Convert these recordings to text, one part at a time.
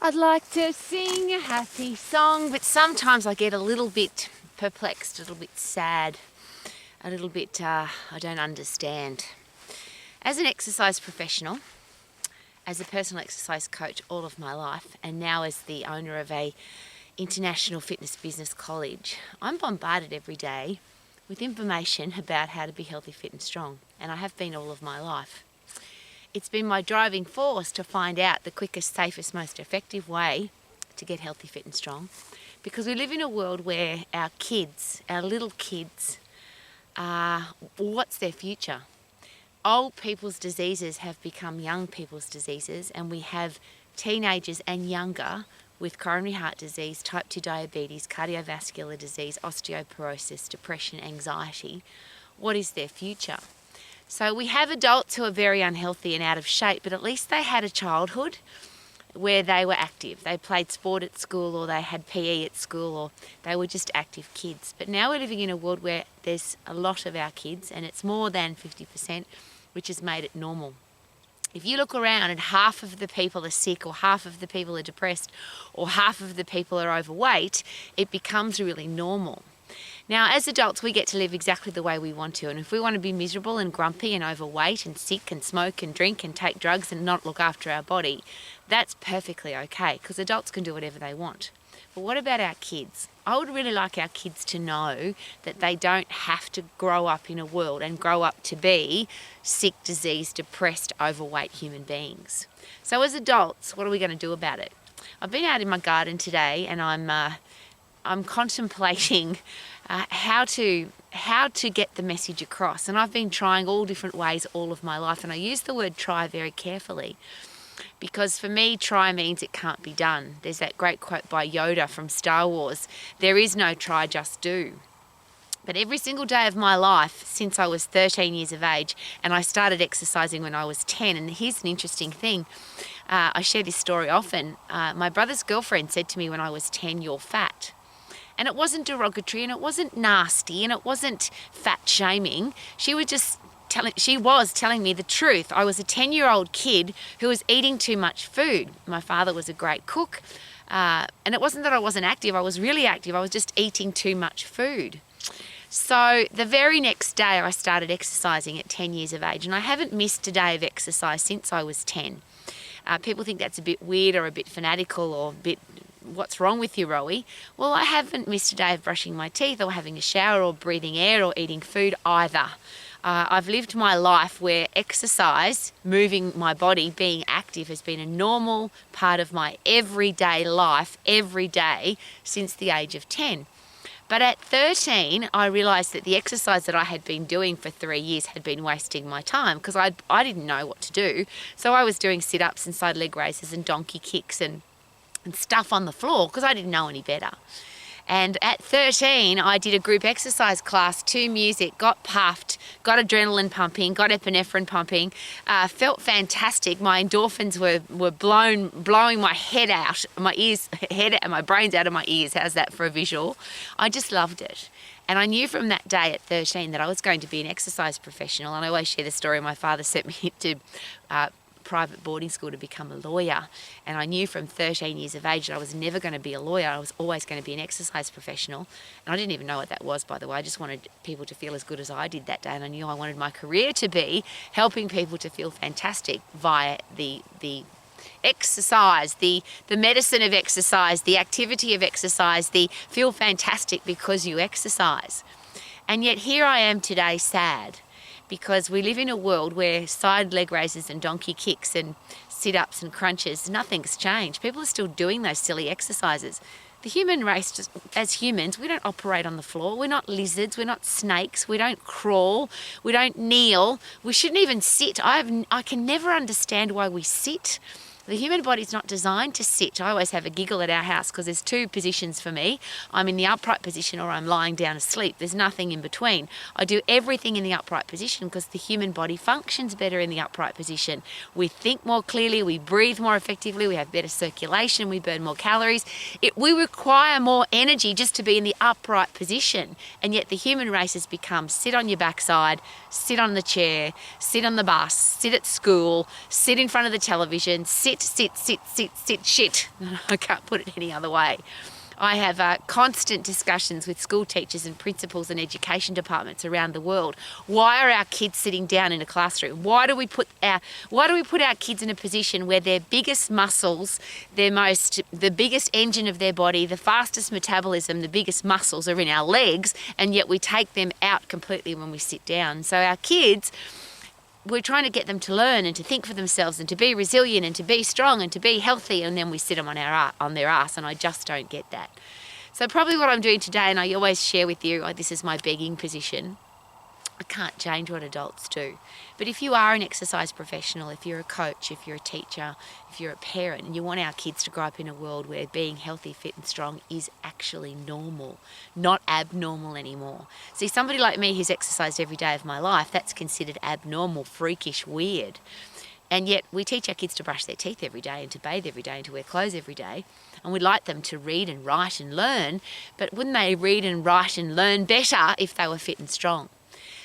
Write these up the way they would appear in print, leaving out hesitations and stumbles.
I'd like to sing a happy song, but sometimes I get a little bit perplexed, a little bit sad, a little bit I don't understand. As an exercise professional, as a personal exercise coach all of my life, and now as the owner of a international fitness business college, I'm bombarded every day with information about how to be healthy, fit and strong, and I have been all of my life. It's been my driving force to find out the quickest, safest, most effective way to get healthy, fit and strong, because we live in a world where our kids, our little kids, what's their future? Old people's diseases have become young people's diseases, and we have teenagers and younger with coronary heart disease, type 2 diabetes, cardiovascular disease, osteoporosis, depression, anxiety. What is their future? So we have adults who are very unhealthy and out of shape, but at least they had a childhood where they were active. They played sport at school, or they had PE at school, or they were just active kids. But now we're living in a world where there's a lot of our kids, and it's more than 50%, which has made it normal. If you look around and half of the people are sick, or half of the people are depressed, or half of the people are overweight, it becomes really normal. Now, as adults, we get to live exactly the way we want to. And if we want to be miserable and grumpy and overweight and sick and smoke and drink and take drugs and not look after our body, that's perfectly okay, because adults can do whatever they want. But what about our kids? I would really like our kids to know that they don't have to grow up in a world and grow up to be sick, diseased, depressed, overweight human beings. So as adults, what are we going to do about it? I've been out in my garden today, and I'm contemplating how to get the message across. And I've been trying all different ways all of my life, and I use the word try very carefully, because for me, try means it can't be done. There's that great quote by Yoda from Star Wars: there is no try, just do. But every single day of my life since I was 13 years of age, and I started exercising when I was 10, and here's an interesting thing. I share this story often. My brother's girlfriend said to me when I was 10, "You're fat." And it wasn't derogatory, and it wasn't nasty, and it wasn't fat shaming. She was telling me the truth. I was a 10-year-old kid who was eating too much food. My father was a great cook, and it wasn't that I wasn't active. I was really active. I was just eating too much food. So the very next day I started exercising at 10 years of age, and I haven't missed a day of exercise since I was 10. People think that's a bit weird or a bit fanatical or a bit, what's wrong with you, Rowie? Well, I haven't missed a day of brushing my teeth or having a shower or breathing air or eating food either. I've lived my life where exercise, moving my body, being active has been a normal part of my everyday life, every day since the age of 10. But at 13, I realised that the exercise that I had been doing for 3 years had been wasting my time, because I didn't know what to do. So I was doing sit-ups and side leg raises and donkey kicks and stuff on the floor because I didn't know any better. And at 13, I did a group exercise class to music, got puffed, got adrenaline pumping, got epinephrine pumping, felt fantastic. My endorphins were blowing my head out, my brains out of my ears. How's that for a visual? I just loved it. And I knew from that day at 13 that I was going to be an exercise professional. And I always share the story. My father sent me to private boarding school to become a lawyer, and I knew from 13 years of age that I was never going to be a lawyer. I was always going to be an exercise professional, and I didn't even know what that was, by the way. I just wanted people to feel as good as I did that day, and I knew I wanted my career to be helping people to feel fantastic via the exercise, the medicine of exercise, the activity of exercise, the feel fantastic because you exercise. And yet here I am today, sad, because we live in a world where side leg raises and donkey kicks and sit-ups and crunches, nothing's changed. People are still doing those silly exercises. The human race, just, as humans, we don't operate on the floor. We're not lizards, we're not snakes, we don't crawl, we don't kneel, we shouldn't even sit. I can never understand why we sit. The human body's not designed to sit. I always have a giggle at our house because there's two positions for me. I'm in the upright position or I'm lying down asleep. There's nothing in between. I do everything in the upright position because the human body functions better in the upright position. We think more clearly, we breathe more effectively, we have better circulation, we burn more calories. We require more energy just to be in the upright position. And yet the human race has become sit on your backside, sit on the chair, sit on the bus, sit at school, sit in front of the television, sit get to sit shit. I can't put it any other way. I have constant discussions with school teachers and principals and education departments around the world. Why are our kids sitting down in a classroom? Why do we put our kids in a position where their biggest muscles, the biggest engine of their body, the fastest metabolism, the biggest muscles are in our legs, and yet we take them out completely when we sit down? So our kids, we're trying to get them to learn and to think for themselves and to be resilient and to be strong and to be healthy, and then we sit them on their ass, and I just don't get that. So probably what I'm doing today, and I always share with you, this is my begging position. I can't change what adults do. But if you are an exercise professional, if you're a coach, if you're a teacher, if you're a parent, and you want our kids to grow up in a world where being healthy, fit and strong is actually normal, not abnormal anymore. See, somebody like me who's exercised every day of my life, that's considered abnormal, freakish, weird. And yet we teach our kids to brush their teeth every day and to bathe every day and to wear clothes every day. And we'd like them to read and write and learn, but wouldn't they read and write and learn better if they were fit and strong?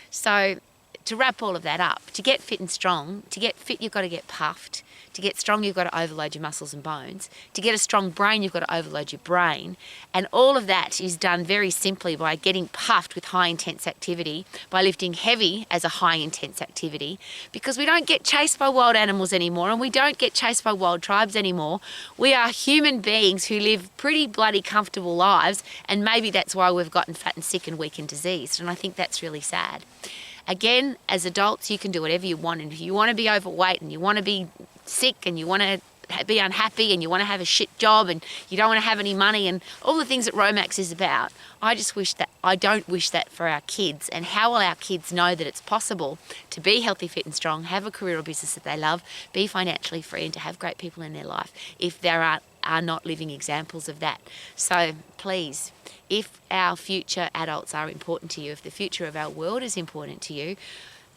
So to wrap all of that up, to get fit and strong, to get fit, you've got to get puffed. To get strong, you've got to overload your muscles and bones. To get a strong brain, you've got to overload your brain. And all of that is done very simply by getting puffed with high intense activity, by lifting heavy as a high intense activity, because we don't get chased by wild animals anymore, and we don't get chased by wild tribes anymore. We are human beings who live pretty bloody comfortable lives, and maybe that's why we've gotten fat and sick and weak and diseased. And I think that's really sad. Again, as adults, you can do whatever you want. And if you want to be overweight and you want to be sick and you want to be unhappy and you want to have a shit job and you don't want to have any money and all the things that Romax is about, I don't wish that for our kids. And how will our kids know that it's possible to be healthy, fit and strong, have a career or business that they love, be financially free and to have great people in their life if there are not living examples of that? So please, if our future adults are important to you, if the future of our world is important to you,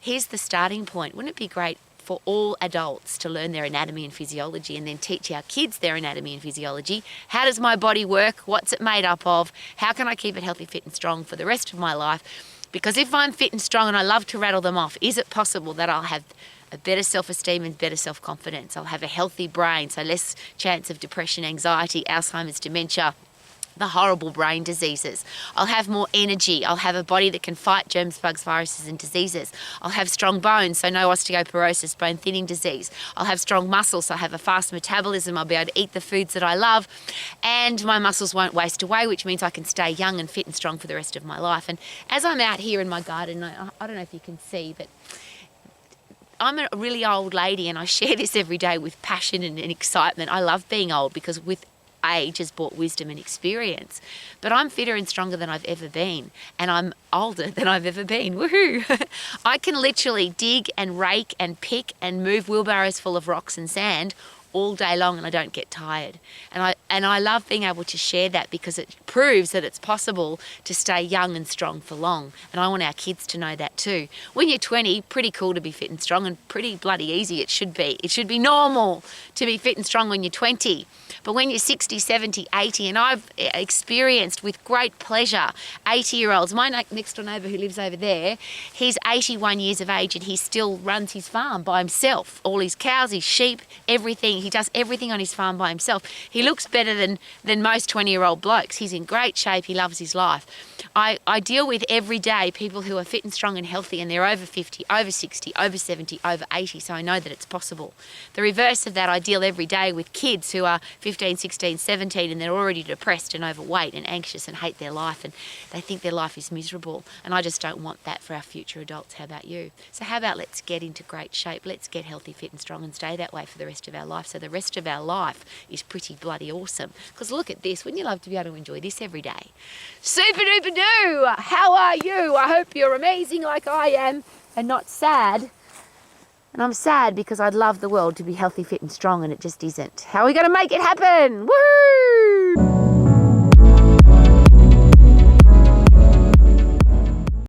here's the starting point. Wouldn't it be great for all adults to learn their anatomy and physiology and then teach our kids their anatomy and physiology? How does my body work? What's it made up of? How can I keep it healthy, fit and strong for the rest of my life? Because if I'm fit and strong and I love to rattle them off, is it possible that I'll have a better self-esteem and better self-confidence? I'll have a healthy brain, so less chance of depression, anxiety, Alzheimer's, dementia, the horrible brain diseases. I'll have more energy. I'll have a body that can fight germs, bugs, viruses and diseases. I'll have strong bones, so no osteoporosis, bone thinning disease. I'll have strong muscles, so I'll have a fast metabolism. I'll be able to eat the foods that I love, and my muscles won't waste away, which means I can stay young and fit and strong for the rest of my life. And as I'm out here in my garden, I don't know if you can see, but I'm a really old lady and I share this every day with passion and excitement. I love being old because with age has brought wisdom and experience. But I'm fitter and stronger than I've ever been, and I'm older than I've ever been. Woohoo! I can literally dig and rake and pick and move wheelbarrows full of rocks and sand all day long, and I don't get tired. And I love being able to share that because it proves that it's possible to stay young and strong for long. And I want our kids to know that too. When you're 20, pretty cool to be fit and strong, and pretty bloody easy it should be. It should be normal to be fit and strong when you're 20. But when you're 60, 70, 80, and I've experienced with great pleasure 80-year-olds. My next door neighbour who lives over there, he's 81 years of age and he still runs his farm by himself. All his cows, his sheep, everything. He does everything on his farm by himself. He looks better than most 20-year-old blokes. He's in great shape. He loves his life. I deal with every day people who are fit and strong and healthy, and they're over 50, over 60, over 70, over 80, so I know that it's possible. The reverse of that, I deal every day with kids who are 15, 16, 17, and they're already depressed and overweight and anxious and hate their life, and they think their life is miserable. And I just don't want that for our future adults. How about you? So how about let's get into great shape, let's get healthy, fit and strong and stay that way for the rest of our life, so the rest of our life is pretty bloody awesome. Because look at this, wouldn't you love to be able to enjoy this every day? Super duper doo! How are you? I hope you're amazing like I am and not sad. And I'm sad because I'd love the world to be healthy, fit and strong, and it just isn't. How are we going to make it happen? Woohoo!